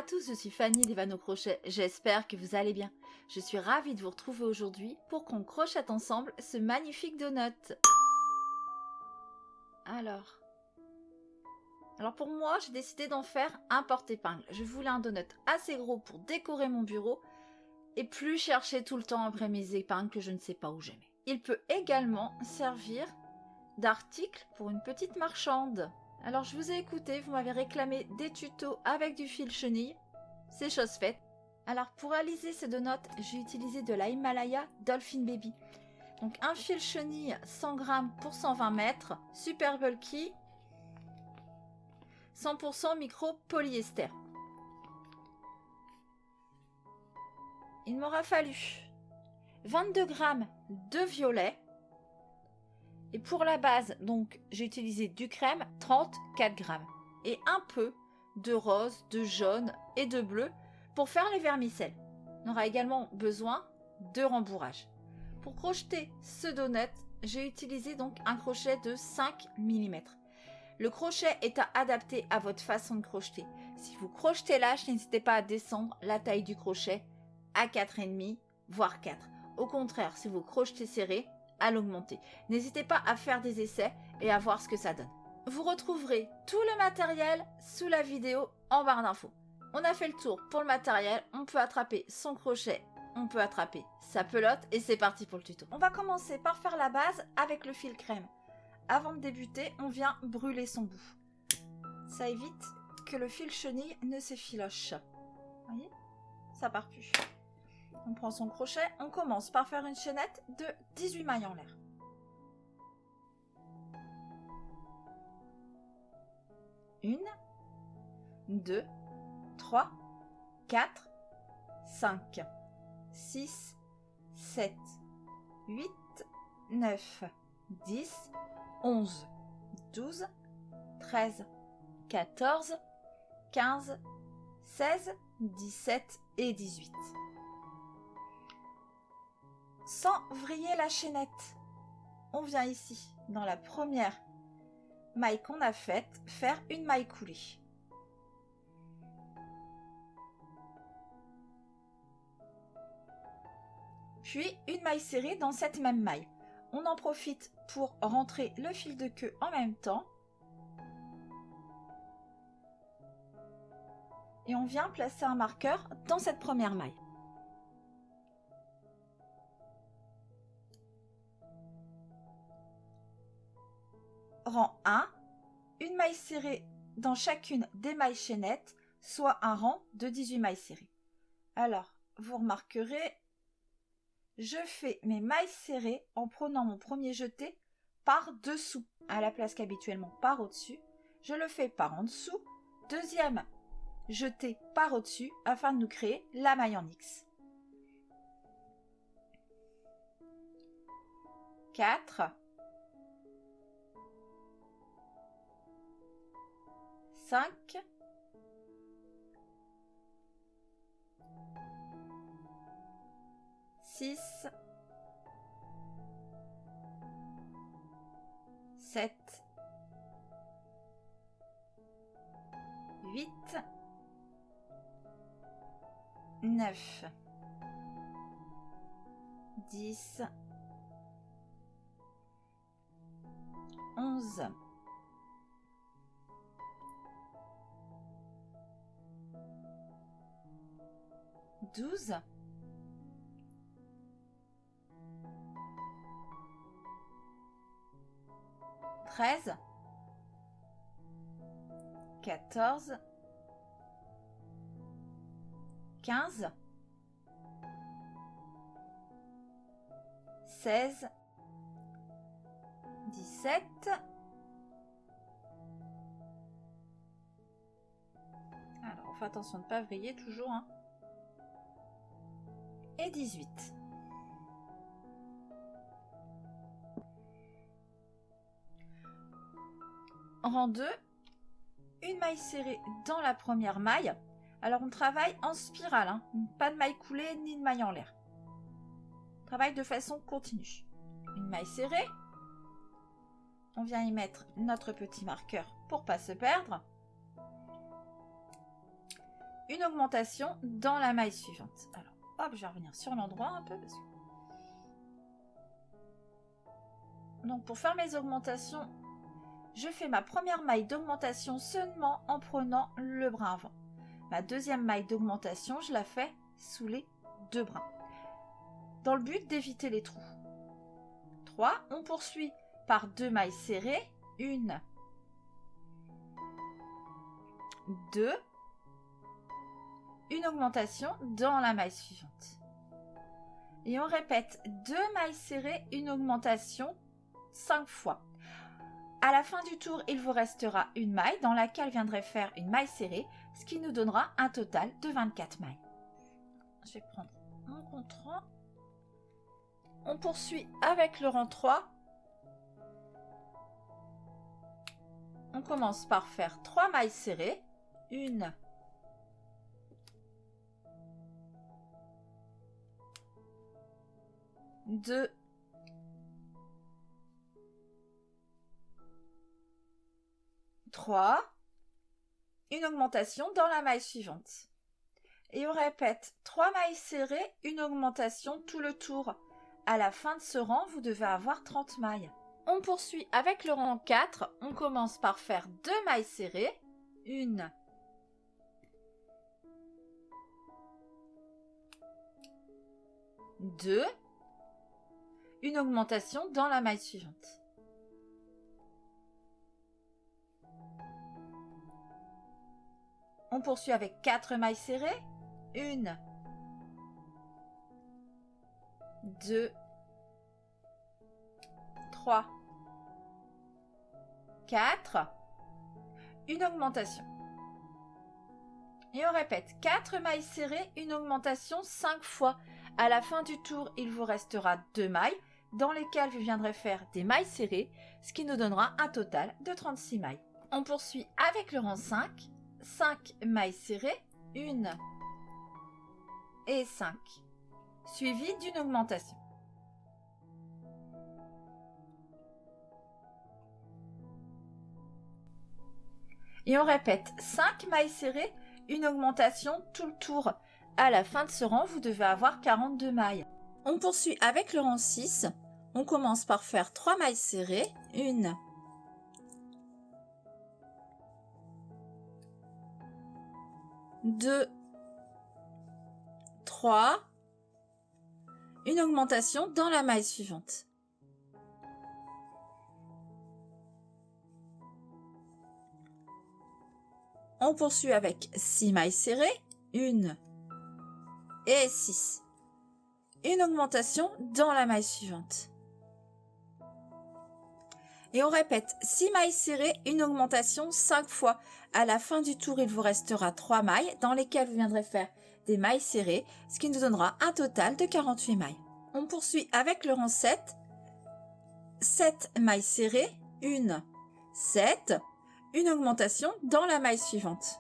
à tous, je suis Fanny des Vannes au crochet, j'espère que vous allez bien. Je suis ravie de vous retrouver aujourd'hui pour qu'on crochette ensemble ce magnifique donut. Alors pour moi, j'ai décidé d'en faire un porte-épingle. Je voulais un donut assez gros pour décorer mon bureau et plus chercher tout le temps après mes épingles que je ne sais pas où j'ai mis. Il peut également servir d'article pour une petite marchande. Alors je vous ai écouté, vous m'avez réclamé des tutos avec du fil chenille, c'est chose faite. Alors pour réaliser ce donut, j'ai utilisé de la Himalaya Dolphin Baby. Donc un fil chenille 100 g pour 120 mètres, super bulky, 100% micro polyester. Il m'aura fallu 22 g de violet. Et pour la base, donc j'ai utilisé du crème, 34 g. Et un peu de rose, de jaune et de bleu pour faire les vermicelles. On aura également besoin de rembourrage. Pour crocheter ce donut, j'ai utilisé donc un crochet de 5 mm. Le crochet est à adapter à votre façon de crocheter. Si vous crochetez lâche, n'hésitez pas à descendre la taille du crochet à 4,5 voire 4. Au contraire, si vous crochetez serré, à l'augmenter. N'hésitez pas à faire des essais et à voir ce que ça donne. Vous retrouverez tout le matériel sous la vidéo en barre d'infos. On a fait le tour pour le matériel, on peut attraper son crochet, on peut attraper sa pelote et c'est parti pour le tuto. On va commencer par faire la base avec le fil crème. Avant de débuter, on vient brûler son bout. Ça évite que le fil chenille ne s'effiloche. Vous voyez ? Ça part plus. On prend son crochet, on commence par faire une chaînette de 18 mailles en l'air. Une, 2, 3, 4, 5, 6, 7, 8, 9, 10, 11, 12, 13, 14, 15, 16, 17 et 18. Sans vriller la chaînette, on vient ici, dans la première maille qu'on a faite, faire une maille coulée. Puis une maille serrée dans cette même maille. On en profite pour rentrer le fil de queue en même temps. Et on vient placer un marqueur dans cette première maille. Rang 1, une maille serrée dans chacune des mailles chaînettes, soit un rang de 18 mailles serrées. Alors, vous remarquerez, je fais mes mailles serrées en prenant mon premier jeté par dessous, à la place qu'habituellement par au-dessus. Je le fais par en dessous, deuxième jeté par au-dessus, afin de nous créer la maille en X. 4, 5, 6, 7, 8, 9, 10, 11, 12, 13, 14, 15, 16, 17, alors on fait attention de ne pas vriller toujours, hein. Et 18. Rang 2, une maille serrée dans la première maille. Alors on travaille en spirale, hein. Pas de maille coulée ni de maille en l'air. On travaille de façon continue. Une maille serrée, on vient y mettre notre petit marqueur pour pas se perdre. une augmentation dans la maille suivante. Alors, hop, je vais revenir sur l'endroit un peu. Donc, pour faire mes augmentations, je fais ma première maille d'augmentation seulement en prenant le brin avant. Ma deuxième maille d'augmentation, je la fais sous les 2 brins, dans le but d'éviter les trous. 3, on poursuit par 2 mailles serrées, 1, 2, une augmentation dans la maille suivante. Et on répète 2 mailles serrées, une augmentation 5 fois. À la fin du tour, il vous restera une maille dans laquelle viendrait faire une maille serrée, ce qui nous donnera un total de 24 mailles. Je vais prendre mon compte rang. On poursuit avec le rang 3. On commence par faire 3 mailles serrées. 1, 2, 3, une augmentation dans la maille suivante. Et on répète 3 mailles serrées, une augmentation tout le tour. À la fin de ce rang, vous devez avoir 30 mailles. On poursuit avec le rang 4. On commence par faire 2 mailles serrées. 1, 2, une augmentation dans la maille suivante. On poursuit avec 4 mailles serrées. 1, 2, 3, 4, une augmentation. Et on répète 4 mailles serrées, une augmentation 5 fois. À la fin du tour, il vous restera 2 mailles dans lesquelles vous viendrez faire des mailles serrées, ce qui nous donnera un total de 36 mailles. On poursuit avec le rang 5. 5 mailles serrées, 1 et 5, suivi d'une augmentation. Et on répète 5 mailles serrées, une augmentation tout le tour. À la fin de ce rang, vous devez avoir 42 mailles. On poursuit avec le rang 6. On commence par faire 3 mailles serrées, 1, 2, 3, une augmentation dans la maille suivante. On poursuit avec 6 mailles serrées, 1 et 6. Une augmentation dans la maille suivante. Et on répète 6 mailles serrées, une augmentation 5 fois. À la fin du tour, il vous restera 3 mailles dans lesquelles vous viendrez faire des mailles serrées, ce qui nous donnera un total de 48 mailles. On poursuit avec le rang 7. 7 mailles serrées, 1, 7, une augmentation dans la maille suivante.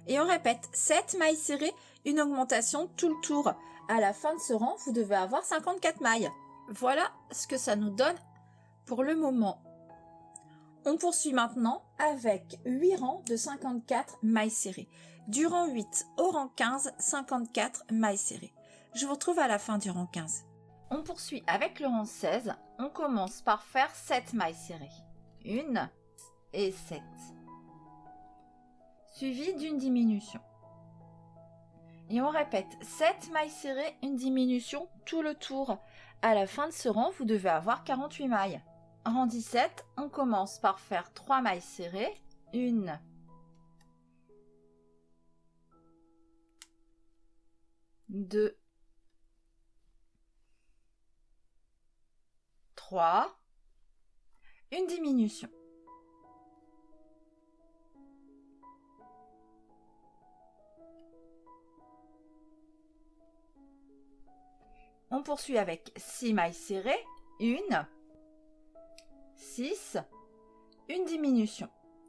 Et on répète 7 mailles serrées, une augmentation tout le tour. À la fin de ce rang, vous devez avoir 54 mailles. Voilà ce que ça nous donne pour le moment. On poursuit maintenant avec 8 rangs de 54 mailles serrées. Du rang 8 au rang 15, 54 mailles serrées. Je vous retrouve à la fin du rang 15. On poursuit avec le rang 16. On commence par faire 7 mailles serrées. 1 et 7. Suivi d'une diminution. Et on répète 7 mailles serrées, une diminution tout le tour. À la fin de ce rang, vous devez avoir 48 mailles. Rang 17, on commence par faire 3 mailles serrées, 1, 2, 3, une diminution. On poursuit avec 6 mailles serrées, 1, 6, une diminution.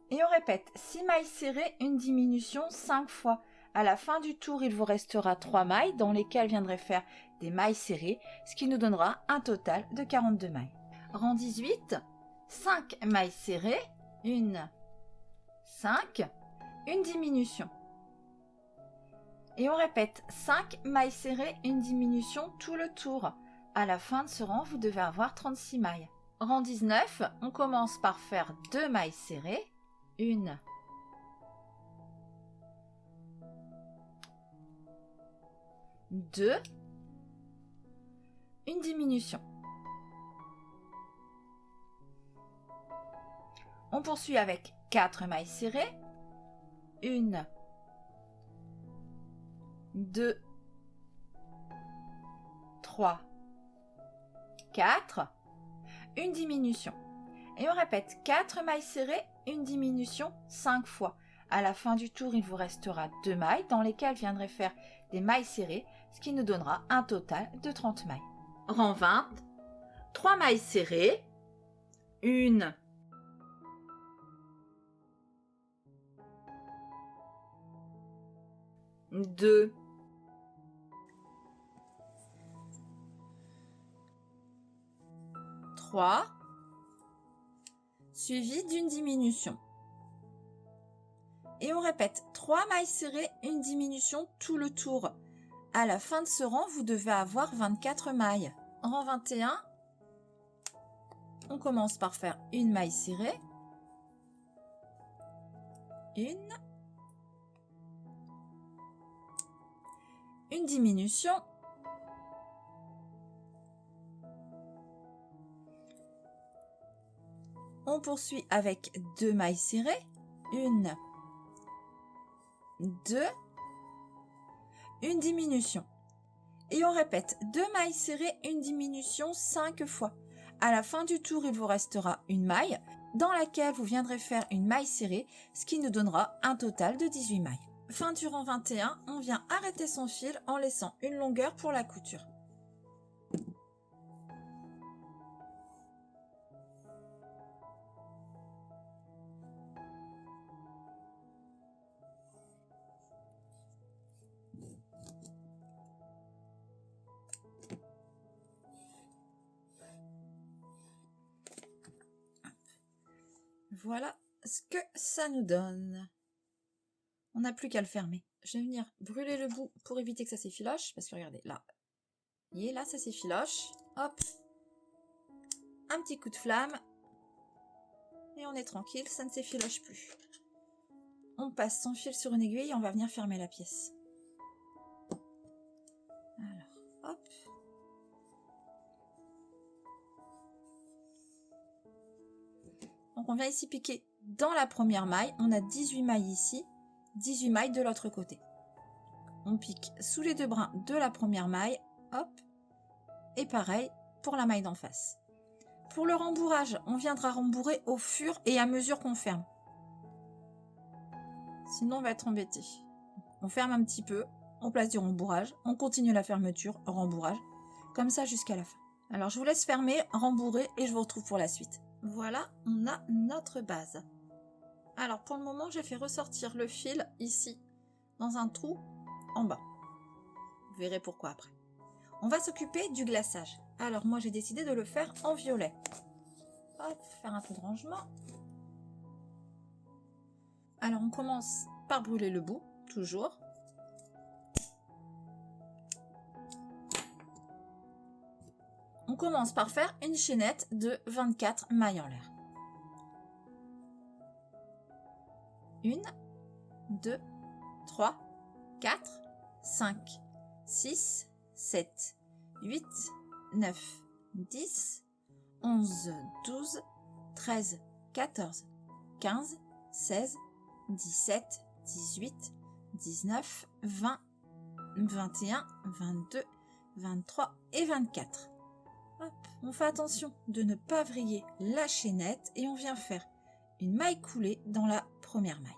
Et on répète 6 mailles serrées, une diminution 5 fois. À la fin du tour, il vous restera 3 mailles dans lesquelles viendrez faire des mailles serrées, ce qui nous donnera un total de 42 mailles. Rang 18, 5 mailles serrées, 1, 5, une diminution. Et on répète 5 mailles serrées, une diminution tout le tour. À la fin de ce rang, vous devez avoir 36 mailles. Rang 19, on commence par faire 2 mailles serrées, 1, 2, une diminution. On poursuit avec 4 mailles serrées, 1, 2, 3, 4, une diminution. Et on répète 4 mailles serrées, une diminution 5 fois. À la fin du tour, il vous restera 2 mailles dans lesquelles viendrez faire des mailles serrées, ce qui nous donnera un total de 30 mailles. Rang 20, 3 mailles serrées, 1, 2, 3, suivi d'une diminution. Et on répète 3 mailles serrées, une diminution tout le tour. À la fin de ce rang, vous devez avoir 24 mailles. Rang 21, on commence par faire une maille serrée, une diminution, on poursuit avec 2 mailles serrées, 1, 2, une diminution. Et on répète 2 mailles serrées, une diminution 5 fois. À la fin du tour, il vous restera une maille dans laquelle vous viendrez faire une maille serrée, ce qui nous donnera un total de 18 mailles. Fin du rang 21, on vient arrêter son fil en laissant une longueur pour la couture. Voilà ce que ça nous donne. On n'a plus qu'à le fermer. Je vais venir brûler le bout pour éviter que ça s'effiloche. Parce que regardez, là. Vous voyez, là, ça s'effiloche. Hop. Un petit coup de flamme. Et on est tranquille, ça ne s'effiloche plus. On passe son fil sur une aiguille et on va venir fermer la pièce. Alors, hop. Donc on vient ici piquer dans la première maille. On a 18 mailles ici, 18 mailles de l'autre côté. On pique sous les 2 brins de la première maille, hop, et pareil pour la maille d'en face. Pour le rembourrage, on viendra rembourrer au fur et à mesure qu'on ferme. Sinon on va être embêté. On ferme un petit peu, on place du rembourrage, on continue la fermeture, rembourrage, comme ça jusqu'à la fin. Alors je vous laisse fermer, rembourrer et je vous retrouve pour la suite. Voilà, on a notre base. Alors pour le moment, j'ai fait ressortir le fil ici, dans un trou en bas. Vous verrez pourquoi après. On va s'occuper du glaçage. Alors moi, j'ai décidé de le faire en violet. Hop, faire un peu de rangement. Alors on commence par brûler le bout, toujours. On commence par faire une chaînette de 24 mailles en l'air. 1, 2, 3, 4, 5, 6, 7, 8, 9, 10, 11, 12, 13, 14, 15, 16, 17, 18, 19, 20, 21, 22, 23 et 24. Hop, on fait attention de ne pas vriller la chaînette et on vient faire une maille coulée dans la première maille.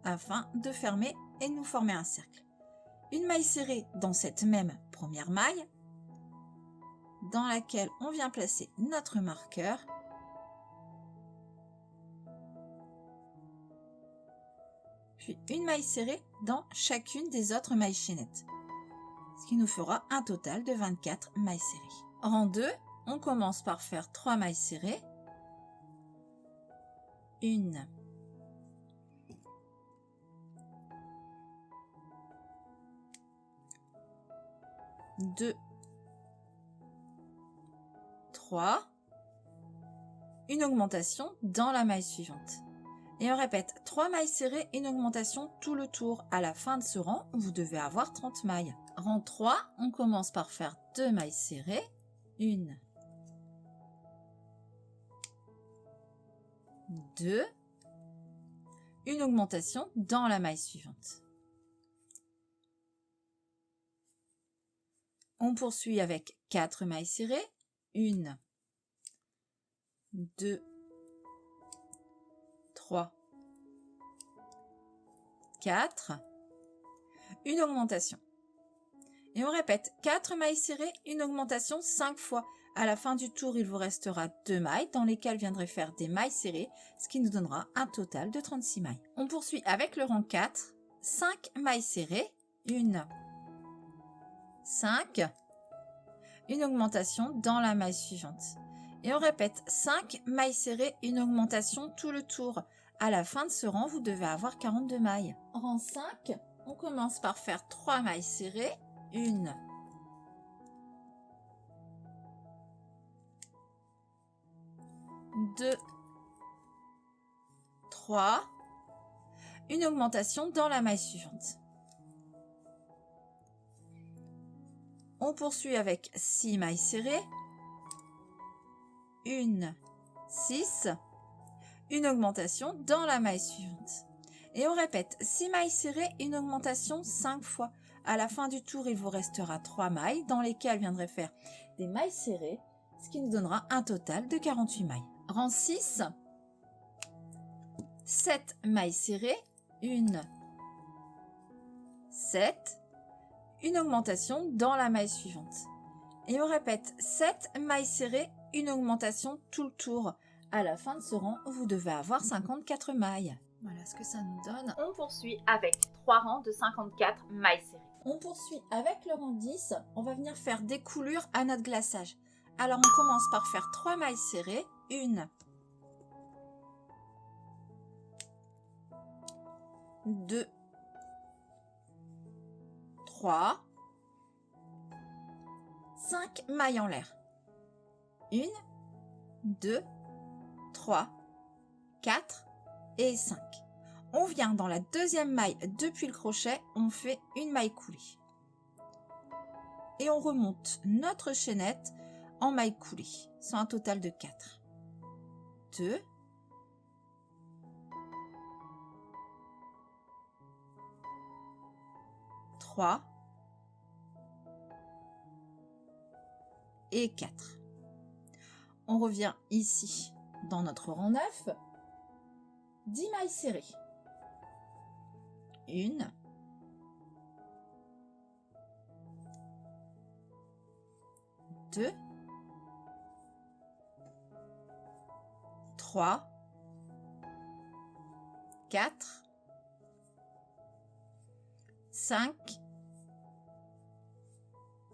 Afin de fermer et de nous former un cercle. Une maille serrée dans cette même première maille, dans laquelle on vient placer notre marqueur. Puis une maille serrée dans chacune des autres mailles chaînettes. Ce qui nous fera un total de 24 mailles serrées. Rang 2, on commence par faire 3 mailles serrées. 1, 2, 3, une augmentation dans la maille suivante. Et on répète 3 mailles serrées, une augmentation tout le tour. À la fin de ce rang, vous devez avoir 30 mailles. Rang 3, on commence par faire 2 mailles serrées. 1, 2, une augmentation dans la maille suivante. On poursuit avec 4 mailles serrées. 1, 2, 3, 4, une augmentation. Et on répète 4 mailles serrées, une augmentation 5 fois. À la fin du tour, il vous restera 2 mailles dans lesquelles viendrez faire des mailles serrées, ce qui nous donnera un total de 36 mailles. On poursuit avec le rang 4, 5 mailles serrées, 1, 5, une augmentation dans la maille suivante. Et on répète 5 mailles serrées, une augmentation tout le tour. À la fin de ce rang, vous devez avoir 42 mailles. Rang 5, on commence par faire 3 mailles serrées. 1, 2, 3, une augmentation dans la maille suivante. On poursuit avec 6 mailles serrées. 1, 6, une augmentation dans la maille suivante. Et on répète 6 mailles serrées, une augmentation 5 fois. À la fin du tour, il vous restera 3 mailles dans lesquelles viendrez faire des mailles serrées, ce qui nous donnera un total de 48 mailles. Rang 6, 7 mailles serrées, 1, 7, une augmentation dans la maille suivante. Et on répète 7 mailles serrées, une augmentation tout le tour. À la fin de ce rang, vous devez avoir 54 mailles. Voilà ce que ça nous donne. On poursuit avec 3 rangs de 54 mailles serrées. On poursuit avec le rang 10. On va venir faire des coulures à notre glaçage. Alors on commence par faire 3 mailles serrées. 1, 2, 3, 5 mailles en l'air. 1, 2, 3, 4 et 5. On vient dans la deuxième maille depuis le crochet, on fait une maille coulée. Et on remonte notre chaînette en maille coulée, soit un total de 4. 2, 3 et 4. On revient ici dans notre rang 9, 10 mailles serrées. 1, 2, 3, 4, 5,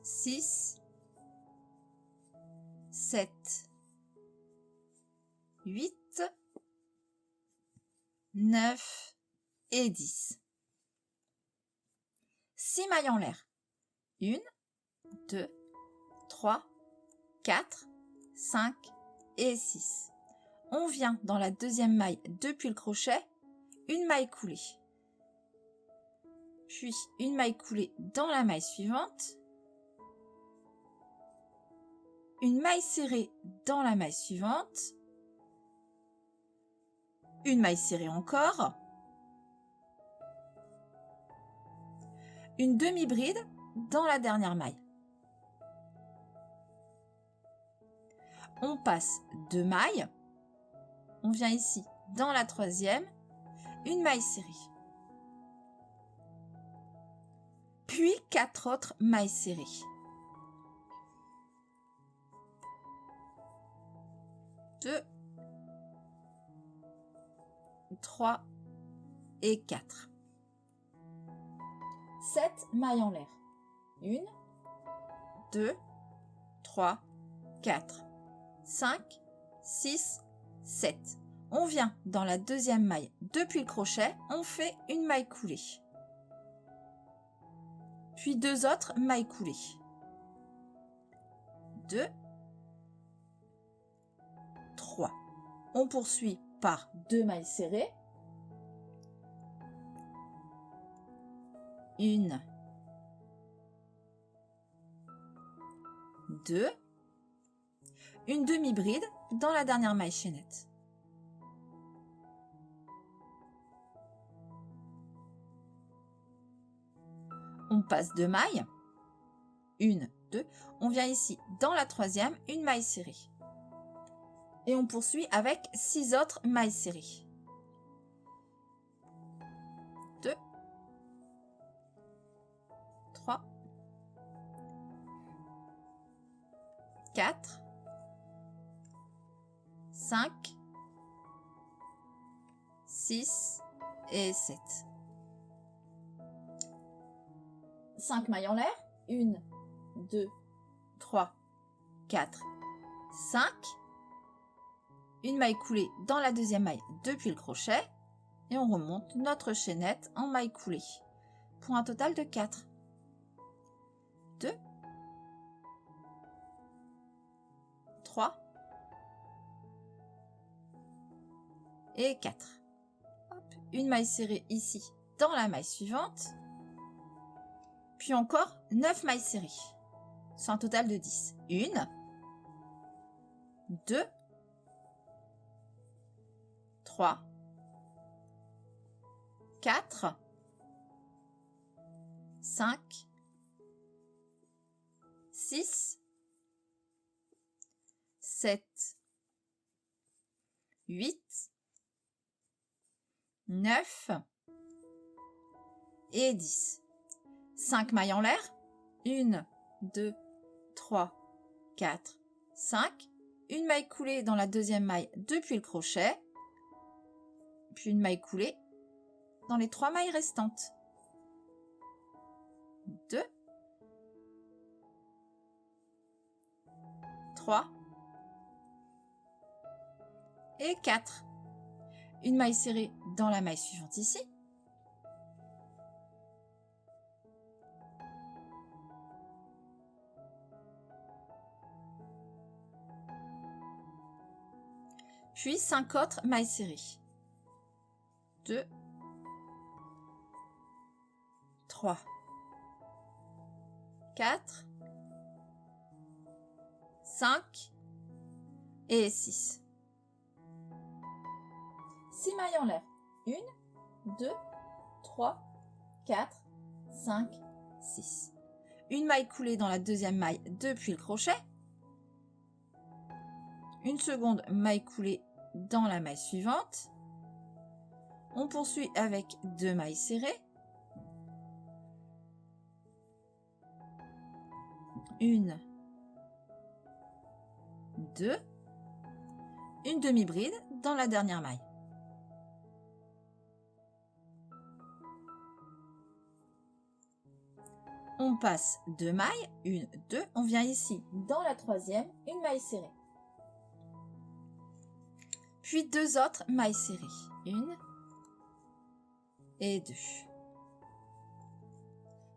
6, 7, 8, 9 et 10. 6 mailles en l'air. 1, 2, 3, 4, 5 et 6. On vient dans la deuxième maille depuis le crochet, une maille coulée. Puis une maille coulée dans la maille suivante. Une maille serrée dans la maille suivante. Une maille serrée encore. Une demi-bride dans la dernière maille. On passe 2 mailles. On vient ici dans la troisième, une maille serrée. Puis 4 autres mailles serrées. Deux, 3 et 4. 7 mailles en l'air. 1, 2, 3, 4, 5, 6, 7. On vient dans la deuxième maille depuis le crochet, on fait une maille coulée. Puis 2 autres mailles coulées. 2, 3. On poursuit par 2 mailles serrées. 1, 2, une demi-bride dans la dernière maille chaînette. On passe 2 mailles, 1, 2, on vient ici dans la troisième, une maille serrée. Et on poursuit avec 6 autres mailles serrées. 2, 3, 4, 5, 6 et 7. 5 mailles en l'air. 1, 2, 3, 4, 5. Une maille coulée dans la deuxième maille depuis le crochet. Et on remonte notre chaînette en maille coulée. Pour un total de 4. 2, 3 et 4. Hop, une maille serrée ici dans la maille suivante. Puis encore 9 mailles serrées. C'est un total de 10. 1, 2, 3, 4, 5, 6, 7, 8, 9 et 10. 5 mailles en l'air. 1, 2, 3, 4, 5. Une maille coulée dans la deuxième maille depuis le crochet. Puis une maille coulée dans les 3 mailles restantes. 2, 3 et 4. Une maille serrée dans la maille suivante ici. Puis 5 autres mailles serrées. 2, 3, 4, 5 et 6. 6 mailles en l'air. 1, 2, 3, 4, 5, 6. Une maille coulée dans la deuxième maille depuis le crochet. Une seconde maille coulée dans la maille suivante. On poursuit avec 2 mailles serrées. 1, 2, une demi-bride dans la dernière maille. On passe 2 mailles, 1, 2, on vient ici dans la troisième, une maille serrée. Puis 2 autres mailles serrées, 1 et 2.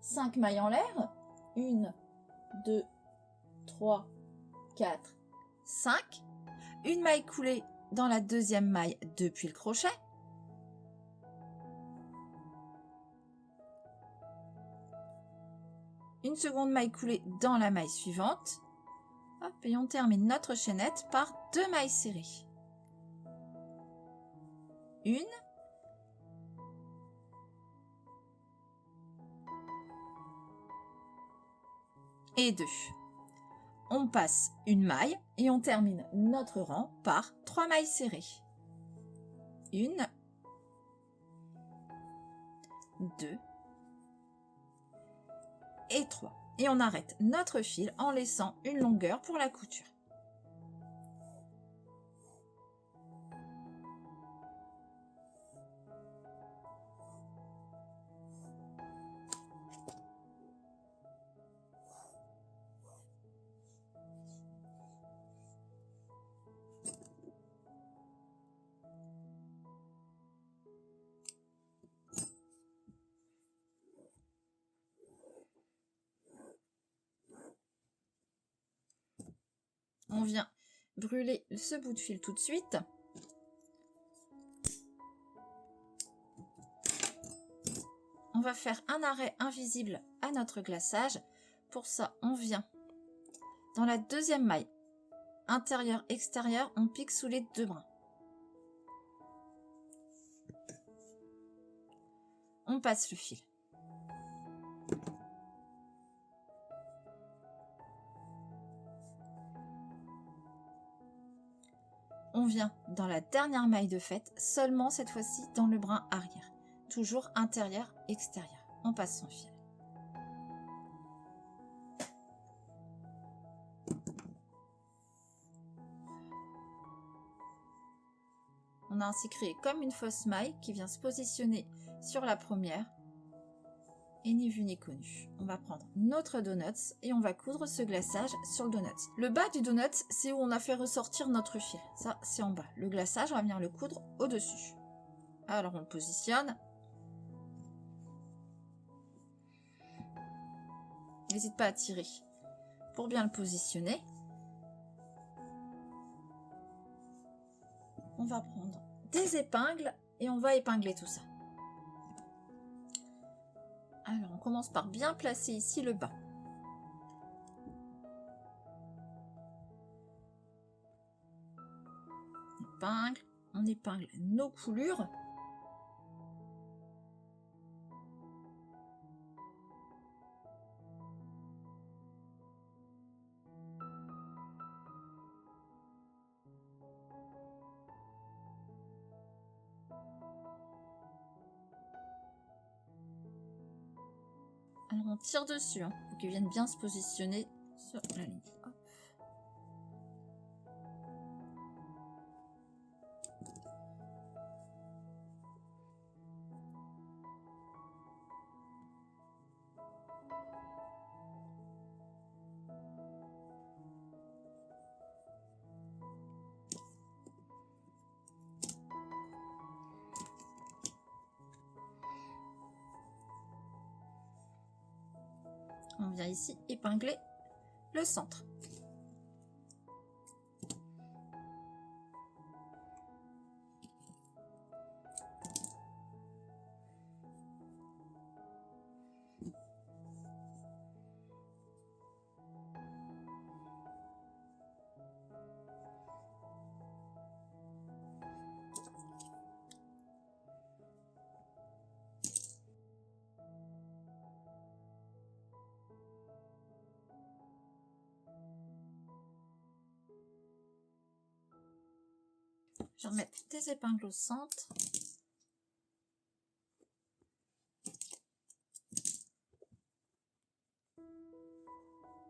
5 mailles en l'air, 1, 2, 3, 4, 5. Une maille coulée dans la deuxième maille depuis le crochet. Une seconde maille coulée dans la maille suivante. Hop, et on termine notre chaînette par 2 mailles serrées. 1 et 2. On passe une maille et on termine notre rang par 3 mailles serrées. 1, 2 et 3. Et on arrête notre fil en laissant une longueur pour la couture. On vient brûler ce bout de fil tout de suite. On va faire un arrêt invisible à notre glaçage. Pour ça, on vient dans la deuxième maille, intérieur-extérieur, on pique sous les 2 brins. On passe le fil. On vient dans la dernière maille de faite, seulement cette fois-ci dans le brin arrière. Toujours intérieur-extérieur. On passe son fil. On a ainsi créé comme une fausse maille qui vient se positionner sur la première. Et ni vu ni connu. On va prendre notre donut et on va coudre ce glaçage sur le donut. Le bas du donut, c'est où on a fait ressortir notre fil. Ça, c'est en bas. Le glaçage, on va venir le coudre au-dessus. Alors, on le positionne. N'hésite pas à tirer pour bien le positionner. On va prendre des épingles et on va épingler tout ça. Alors, on commence par bien placer ici le bas. On épingle nos coulures. Alors on tire dessus pour qu'ils viennent bien se positionner sur la ligne. Hop. On vient ici épingler le centre. Je vais remettre des épingles au centre.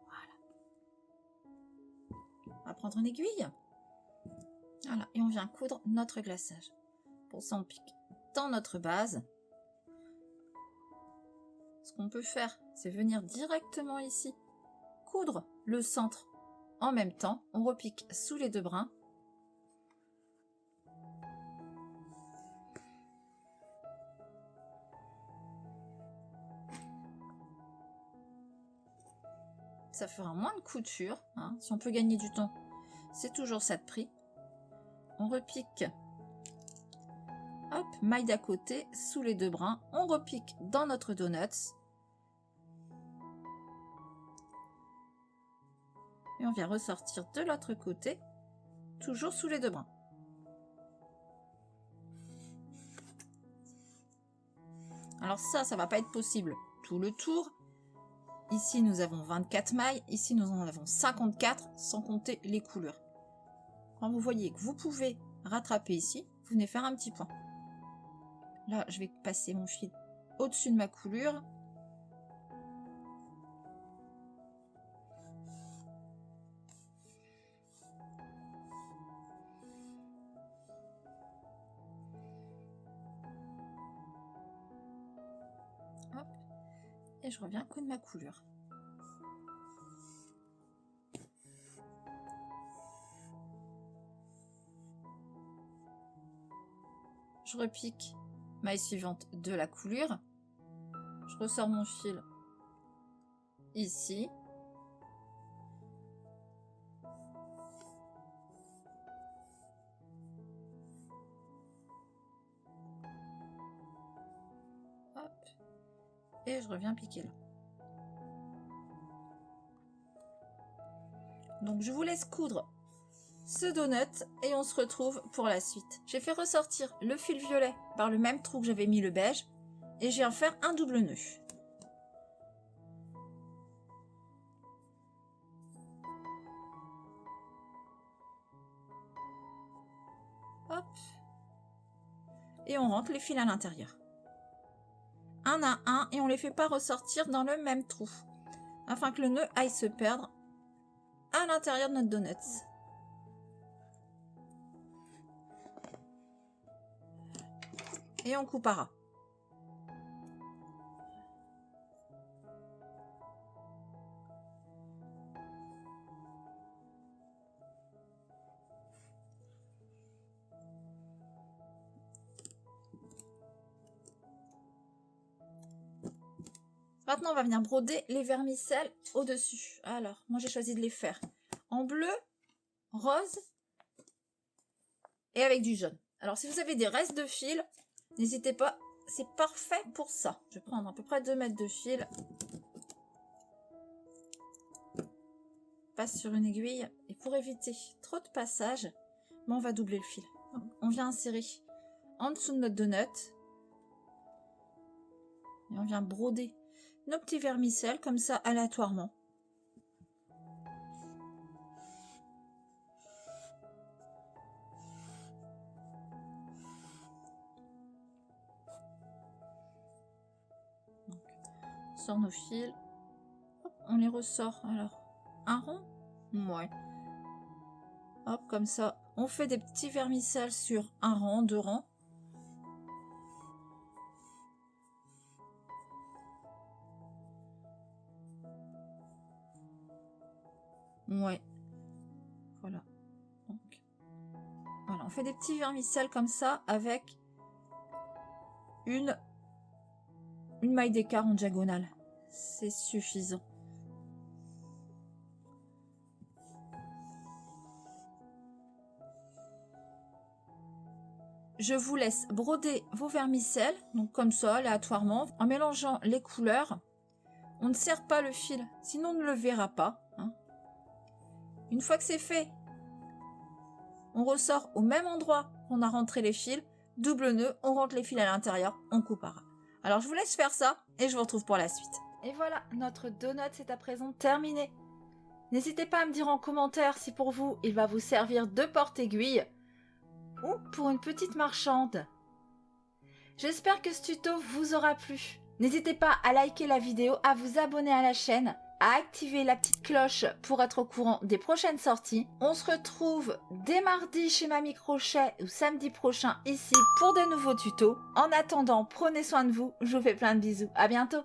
Voilà. On va prendre une aiguille. Voilà. Et on vient coudre notre glaçage. Pour ça, on pique dans notre base. Ce qu'on peut faire, c'est venir directement ici, coudre le centre en même temps. On repique sous les 2 brins. Ça fera moins de couture. Si on peut gagner du temps, c'est toujours ça de prix. On repique. Hop, maille d'à côté, sous les 2 brins. On repique dans notre donut. Et on vient ressortir de l'autre côté, toujours sous les 2 brins. Alors ça va pas être possible tout le tour. Ici, nous avons 24 mailles. Ici, nous en avons 54, sans compter les couleurs. Quand vous voyez que vous pouvez rattraper ici, vous venez faire un petit point. Là, je vais passer mon fil au-dessus de ma coulure. Hop. Et je reviens coudre ma coulure. Je repique maille suivante de la coulure. Je ressors mon fil ici. Et je reviens piquer là. Donc je vous laisse coudre ce donut et on se retrouve pour la suite. J'ai fait ressortir le fil violet par le même trou que j'avais mis le beige et je viens faire un double nœud. Hop. Et on rentre les fils à l'intérieur. Un à un et on les fait pas ressortir dans le même trou afin que le nœud aille se perdre à l'intérieur de notre donut. Et on coupera. Maintenant, on va venir broder les vermicelles au-dessus. Alors, moi, j'ai choisi de les faire en bleu, rose et avec du jaune. Alors, si vous avez des restes de fil, n'hésitez pas, c'est parfait pour ça. Je vais prendre à peu près 2 mètres de fil. Passe sur une aiguille. Et pour éviter trop de passage, on va doubler le fil. Donc, on vient insérer en dessous de notre donut. Et on vient broder nos petits vermicelles comme ça aléatoirement. Donc, on sort nos fils, hop, on les ressort. Alors, un rond, ouais. Hop, comme ça, on fait des petits vermicelles sur un rang, 2 rangs. Ouais, voilà. Donc, voilà, on fait des petits vermicelles comme ça avec une maille d'écart en diagonale. C'est suffisant. Je vous laisse broder vos vermicelles, donc comme ça, aléatoirement, en mélangeant les couleurs. On ne serre pas le fil, sinon on ne le verra pas. Hein. Une fois que c'est fait, on ressort au même endroit qu'on a rentré les fils, double nœud, on rentre les fils à l'intérieur, on coupera. Alors je vous laisse faire ça et je vous retrouve pour la suite. Et voilà, notre donut est à présent terminé. N'hésitez pas à me dire en commentaire si pour vous il va vous servir de porte-aiguille ou pour une petite marchande. J'espère que ce tuto vous aura plu. N'hésitez pas à liker la vidéo, à vous abonner à la chaîne, à activer la petite cloche pour être au courant des prochaines sorties. On se retrouve dès mardi chez Mamie Crochet ou samedi prochain ici pour de nouveaux tutos. En attendant, prenez soin de vous. Je vous fais plein de bisous. À bientôt.